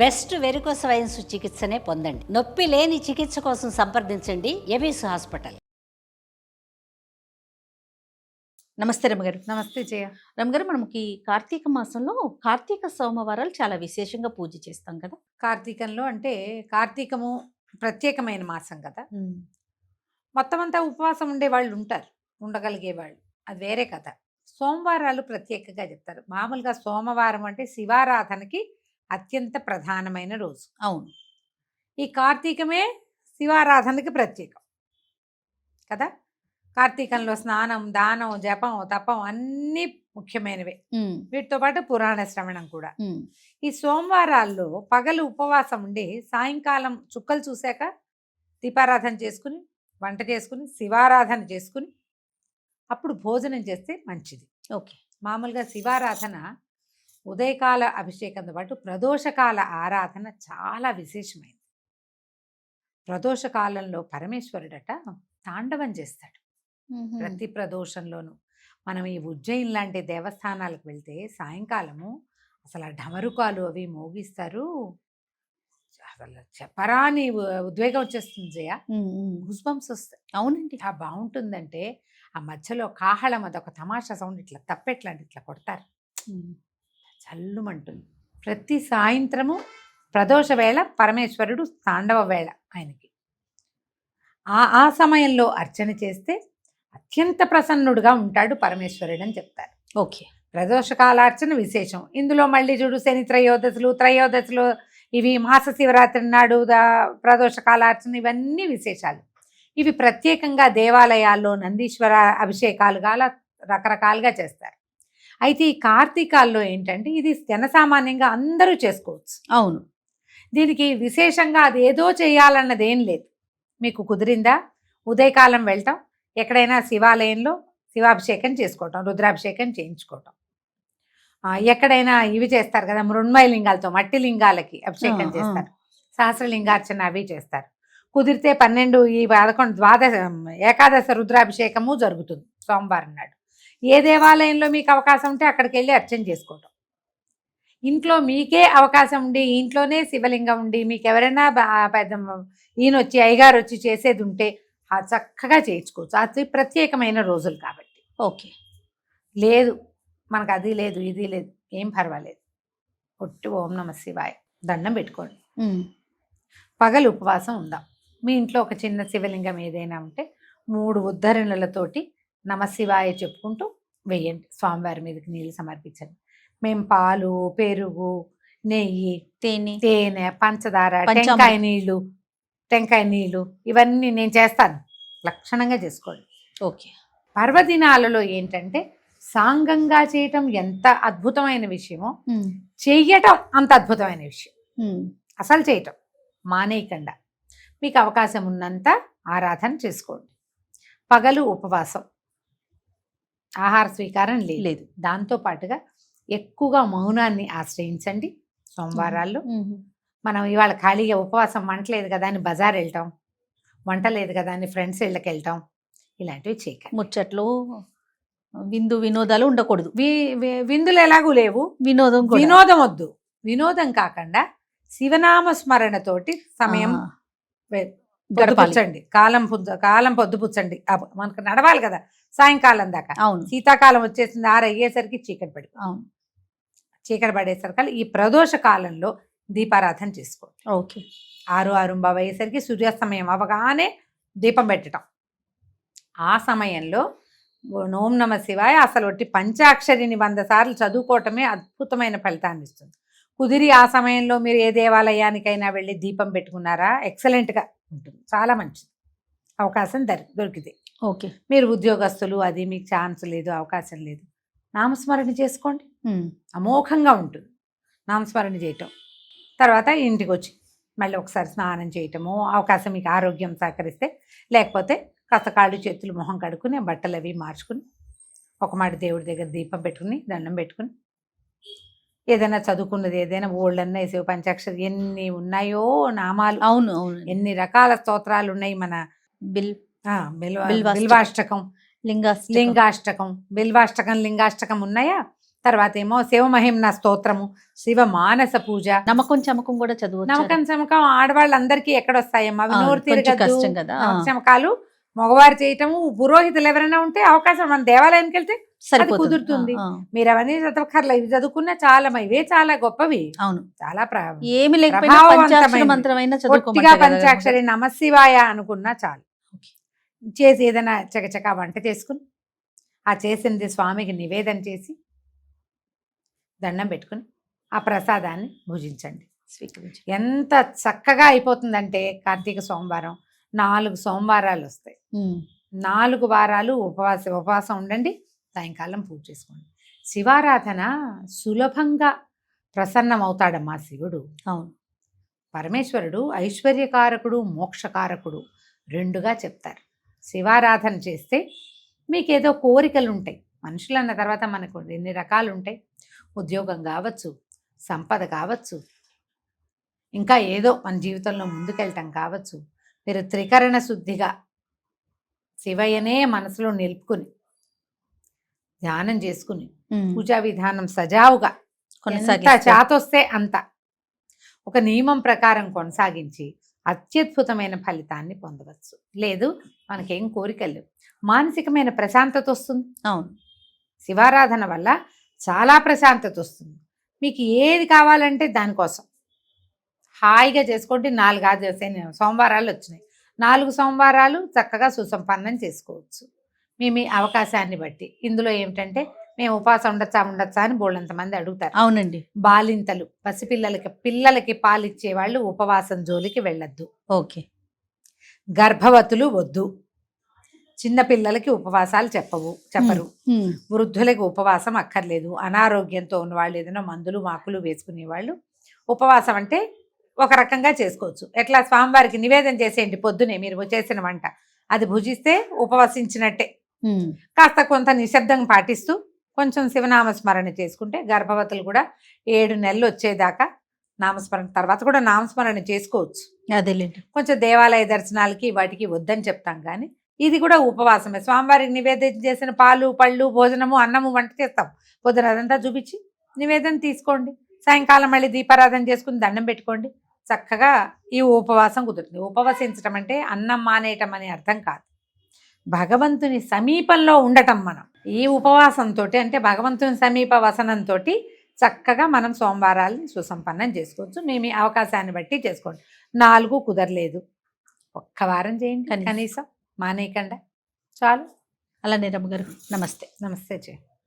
Best varicose veins చికిత్సనే పొందండి. నొప్పి లేని చికిత్స కోసం సంప్రదించండి ఎబిస్ హాస్పిటల్. నమస్తే రమగారు. నమస్తే జయ. రమగారు, మనకి కార్తీక మాసంలో కార్తీక సోమవారాలు చాలా విశేషంగా పూజ చేస్తాం కదా. కార్తీకంలో అంటే కార్తీకము ప్రత్యేకమైన మాసం కదా. మొత్తం అంతా ఉపవాసం ఉండే వాళ్ళు ఉంటారు, ఉండగలిగే వాళ్ళు, అది వేరే కథ. సోమవారాలు ప్రత్యేకంగా చెప్తారు. మామూలుగా సోమవారం అంటే శివారాధనకి అత్యంత ప్రధానమైన రోజు. అవును, ఈ కార్తీకమే శివారాధనకి ప్రత్యేకం కదా. కార్తీకంలో స్నానం, దానం, జపం, తపం అన్నీ ముఖ్యమైనవే. వీటితో పాటు పురాణ శ్రవణం కూడా. ఈ సోమవారాల్లో పగలు ఉపవాసం ఉండి సాయంకాలం చుక్కలు చూశాక దీపారాధన చేసుకుని, వంట చేసుకుని, శివారాధన చేసుకుని అప్పుడు భోజనం చేస్తే మంచిది. ఓకే. మామూలుగా శివారాధన ఉదయకాల అభిషేకంతో పాటు ప్రదోషకాల ఆరాధన చాలా విశేషమైనది. ప్రదోషకాలంలో పరమేశ్వరుడట తాండవం చేస్తాడు. ప్రతి ప్రదోషంలోనూ మనం ఈ ఉజ్జయిన్ లాంటి దేవస్థానాలకు వెళ్తే సాయంకాలము అసలు ఆ ఢమరుకాలు అవి మోగిస్తారు. అసలు చెప్పరాని ఉద్వేగం వచ్చేస్తుంది జయ. గుస్బంప్స్ వస్తాయి. అవునండి. ఆ బాగుంటుందంటే ఆ మధ్యలో కాహళం, అదొక తమాషా సౌండ్, ఇట్లా తప్పెట్లాంటి ఇట్లా కొడతారు, చల్లుమంటుంది. ప్రతి సాయంత్రము ప్రదోష వేళ పరమేశ్వరుడు తాండవ వేళ ఆయనకి. ఆ సమయంలో అర్చన చేస్తే అత్యంత ప్రసన్నుడుగా ఉంటాడు పరమేశ్వరుడు అని చెప్తారు. ఓకే. ప్రదోషకాలార్చన విశేషం. ఇందులో మళ్ళీ చూడు శని త్రయోదశులు ఇవి మాస శివరాత్రి నాడు ప్రదోషకాలార్చన, ఇవన్నీ విశేషాలు. ఇవి ప్రత్యేకంగా దేవాలయాల్లో నందీశ్వర అభిషేకాలుగా రకరకాలుగా చేస్తారు. అయితే ఈ కార్తీకాల్లో ఏంటంటే ఇది జనసామాన్యంగా అందరూ చేసుకోవచ్చు. అవును. దీనికి విశేషంగా అది ఏదో చేయాలన్నది ఏం లేదు. మీకు కుదిరిందా ఉదయకాలం వెళ్ళటం, ఎక్కడైనా శివాలయంలో శివాభిషేకం చేసుకోవటం, రుద్రాభిషేకం చేయించుకోవటం, ఎక్కడైనా ఇవి చేస్తారు కదా మృణ్మయ లింగాలతో, మట్టి లింగాలకి అభిషేకం చేస్తారు, సహస్రలింగార్చన అవి చేస్తారు. కుదిరితే 12 ఈ 11 ద్వాదశ ఏకాదశ రుద్రాభిషేకము జరుగుతుంది సోమవారం నాడు. ఏ దేవాలయంలో మీకు అవకాశం ఉంటే అక్కడికి వెళ్ళి అర్చన చేసుకోవటం. ఇంట్లో మీకే అవకాశం ఉండి ఇంట్లోనే శివలింగం ఉండి మీకు ఎవరైనా పెద్ద ఈయన వచ్చి అయ్యగారు వచ్చి చేసేది ఉంటే చక్కగా చేయించుకోవచ్చు. అది ప్రత్యేకమైన రోజులు కాబట్టి. ఓకే. లేదు మనకు అది లేదు ఇది లేదు, ఏం పర్వాలేదు, ఒట్టి ఓం నమ శివాయ దండం పెట్టుకోండి. పగలు ఉపవాసం ఉందాం. మీ ఇంట్లో ఒక చిన్న శివలింగం ఏదైనా ఉంటే 3 ఉద్ధరణలతోటి నమశివాయ చెప్పుకుంటూ వేయండి. స్వామివారి మీదకి నీళ్ళు సమర్పించండి. మేము పాలు, పెరుగు, నెయ్యి, తేనె, పంచదార, టెంకాయ నీళ్ళు ఇవన్నీ నేను చేస్తాను. లక్షణంగా చేసుకోండి. ఓకే. పర్వదినాలలో ఏంటంటే సాంగంగా చేయటం ఎంత అద్భుతమైన విషయమో చెయ్యటం అంత అద్భుతమైన విషయం. అసలు చేయటం మానేయకుండా మీకు అవకాశం ఉన్నంత ఆరాధన చేసుకోండి. పగలు ఉపవాసం, ఆహార స్వీకారం లేదు. దాంతోపాటుగా ఎక్కువగా మౌనాన్ని ఆశ్రయించండి. సోమవారాల్లో మనం ఇవాళ ఖాళీగా ఉపవాసం, వంట లేదు కదా అని బజార్ వెళ్ళటం, వంట లేదు కదా అని ఫ్రెండ్స్ ఇళ్ళకి వెళ్ళటం, ఇలాంటివి చేయకండి. ముచ్చట్లు, వినోదాలు ఉండకూడదు. విందులు ఎలాగూ లేవు, వినోదం వద్దు. వినోదం కాకుండా శివనామ స్మరణతోటి సమయం గడపండి. కాలం పొద్దుపుచ్చండి. మనకు నడవాలి కదా సాయంకాలం దాకా. అవును. శీతాకాలం వచ్చేసింది, 6 అయ్యేసరికి చీకటి పడేసరికి ఈ ప్రదోష కాలంలో దీపారాధన చేసుకోండి. ఓకే. 6:6 అయ్యేసరికి సూర్యాస్తమయం అవగానే దీపం పెట్టడం. ఆ సమయంలో ఓం నమ శివాయ అసలు ఒట్టి పంచాక్షరిని 100 సార్లు చదువుకోవటమే అద్భుతమైన ఫలితాన్ని ఇస్తుంది. కుదిరి ఆ సమయంలో మీరు ఏ దేవాలయానికైనా వెళ్ళి దీపం పెట్టుకున్నారా ఎక్సలెంట్గా ఉంటుంది, చాలా మంచిది. అవకాశం దొరికితే. ఓకే. మీరు ఉద్యోగస్తులు, అది మీకు ఛాన్స్ లేదు, అవకాశం లేదు, నామస్మరణ చేసుకోండి. అమోఘంగా ఉంటుంది నామస్మరణ చేయటం. తర్వాత ఇంటికి వచ్చి మళ్ళీ ఒకసారి స్నానం చేయటము, అవకాశం మీకు ఆరోగ్యం సహకరిస్తే, లేకపోతే కాస్త కాళ్ళు చేతులు మొహం కడుక్కుని బట్టలు అవి మార్చుకుని ఒక మాట దేవుడి దగ్గర దీపం పెట్టుకుని దండం పెట్టుకుని ఏదైనా చదువుకున్నది ఏదైనా ఓళ్ళన్నా శివ పంచాక్షరి ఎన్ని ఉన్నాయో నామాలు. అవును. ఎన్ని రకాల స్తోత్రాలు ఉన్నాయి. మన బిల్వాష్టకం, లింగాష్టకం, బిల్వాష్టకం, లింగాష్టకం ఉన్నాయా. తర్వాత ఏమో శివమహిమ్న స్తోత్రము, శివ మానస పూజ. నమ్మకం చమకం కూడా చదువు నమ్మకం చమకం ఆడవాళ్ళందరికీ ఎక్కడొస్తాయమ్మా, అవి నోరు తిరగదు. కష్టం కదా. నమ్మక చమకాలు మగవారు చేయటము, పురోహితులు ఎవరైనా ఉంటే అవకాశం, మన దేవాలయానికి వెళ్తే అది కుదురుతుంది. మీరు అవన్నీ చదవక్కర్లే, ఇవి చదువుకున్నా చాలా, ఇవే చాలా గొప్పవి. అవును, చాలా ఏమి లేకపోయినా పంచాక్షరి మంత్రమైనా పొట్టిగా పంచాక్షరి నమశివాయ అనుకున్నా చాలు. చేసి ఏదైనా చకచకా వంట చేసుకుని ఆ చేసింది స్వామికి నివేదన చేసి దండం పెట్టుకుని ఆ ప్రసాదాన్ని భుజించండి. ఎంత చక్కగా అయిపోతుందంటే కార్తీక సోమవారం 4 సోమవారాలు వస్తాయి. 4 వారాలు ఉపవాసం ఉండండి, సాయంకాలం పూజ చేసుకోండి. శివారాధన సులభంగా ప్రసన్నమవుతాడమ్మా శివుడు. అవును, పరమేశ్వరుడు ఐశ్వర్యకారకుడు, మోక్షకారకుడు రెండుగా చెప్తారు. శివారాధన చేస్తే మీకేదో కోరికలు ఉంటాయి. మనుషులు అన్న తర్వాత మనకు ఎన్ని రకాలు ఉంటాయి. ఉద్యోగం కావచ్చు, సంపద కావచ్చు, ఇంకా ఏదో మన జీవితంలో ముందుకెళ్ళటం కావచ్చు. మీరు త్రికరణ శుద్ధిగా శివయ్యనే మనసులో నిలుపుకుని ధ్యానం చేసుకుని పూజా విధానం సజావుగా ఎంత చేతొస్తే అంత ఒక నియమం ప్రకారం కొనసాగించి అత్యద్భుతమైన ఫలితాన్ని పొందవచ్చు. లేదు మనకేం కోరికలు లేవు, మానసికమైన ప్రశాంతత వస్తుంది. అవును, శివారాధన వల్ల చాలా ప్రశాంతత వస్తుంది. మీకు ఏది కావాలంటే దానికోసం హాయిగా చేసుకోండి. 4 సోమవారాలు వచ్చినాయి, 4 సోమవారాలు చక్కగా సుసంపన్నం చేసుకోవచ్చు మీ అవకాశాన్ని బట్టి. ఇందులో ఏమిటంటే మేము ఉపవాసం ఉండొచ్చా అని బోళ్ళంతమంది అడుగుతారు. అవునండి, బాలింతలు, పిల్లలకి పాలిచ్చే వాళ్ళు ఉపవాసం జోలికి వెళ్ళొద్దు. ఓకే, గర్భవతులు వద్దు, చిన్న పిల్లలకి ఉపవాసాలు చెప్పరు, వృద్ధులకి ఉపవాసం అక్కర్లేదు, అనారోగ్యంతో ఉన్న వాళ్ళు, ఏదైనా మందులు మాకులు వేసుకునే వాళ్ళు ఉపవాసం అంటే ఒక రకంగా చేసుకోవచ్చు. ఎట్లా స్వామివారికి నివేదన చేసేయండి, పొద్దునే మీరు చేసిన వంట అది భుజిస్తే ఉపవసించినట్టే. కాస్త కొంత నిశ్శబ్దం పాటిస్తూ కొంచెం శివనామస్మరణ చేసుకుంటే గర్భవతులు కూడా 7 నెలలు వచ్చేదాకా నామస్మరణ, తర్వాత కూడా నామస్మరణ చేసుకోవచ్చు. అదేలేండి, కొంచెం దేవాలయ దర్శనాలకి వాటికి వద్దని చెప్తాం, కానీ ఇది కూడా ఉపవాసమే. స్వామివారికి నివేదన చేసిన పాలు పళ్ళు భోజనము అన్నము వంట చేస్తాం, పొద్దున అదంతా చూపించి నివేదన తీసుకోండి. సాయంకాలం మళ్ళీ దీపారాధన చేసుకుని దండం పెట్టుకోండి. చక్కగా ఈ ఉపవాసం కుదురుతుంది. ఉపవసించడం అంటే అన్నం మానేయటం అనే అర్థం కాదు, భగవంతుని సమీపంలో ఉండటం. మనం ఈ ఉపవాసంతో అంటే భగవంతుని సమీప వసనంతో చక్కగా మనం సోమవారాలని సుసంపన్నం చేసుకోవచ్చు. మీ అవకాశాన్ని బట్టి చేసుకోండి. 4 కుదరలేదు, 1 వారం చేయండి కనీసం, మానేయకుండా చాలు. అలానే రమ్మగారు, నమస్తే. నమస్తే.